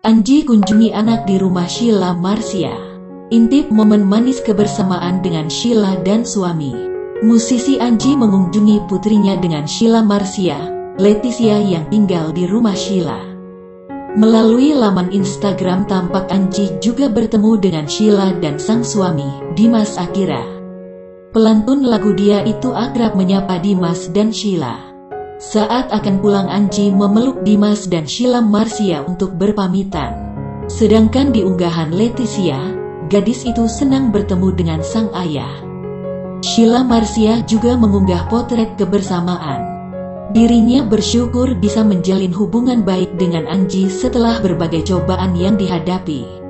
Anji kunjungi anak di rumah Sheila Marcia. Intip momen manis kebersamaan dengan Sheila dan suami. Musisi Anji mengunjungi putrinya dengan Sheila Marcia, Leticia yang tinggal di rumah Sheila. Melalui laman Instagram tampak Anji juga bertemu dengan Sheila dan sang suami, Dimas Akira. Pelantun lagu Dia Itu akrab menyapa Dimas dan Sheila. Saat akan pulang Anji memeluk Dimas dan Sheila Marcia untuk berpamitan. Sedangkan di unggahan Leticia, gadis itu senang bertemu dengan sang ayah. Sheila Marcia juga mengunggah potret kebersamaan. Dirinya bersyukur bisa menjalin hubungan baik dengan Anji setelah berbagai cobaan yang dihadapi.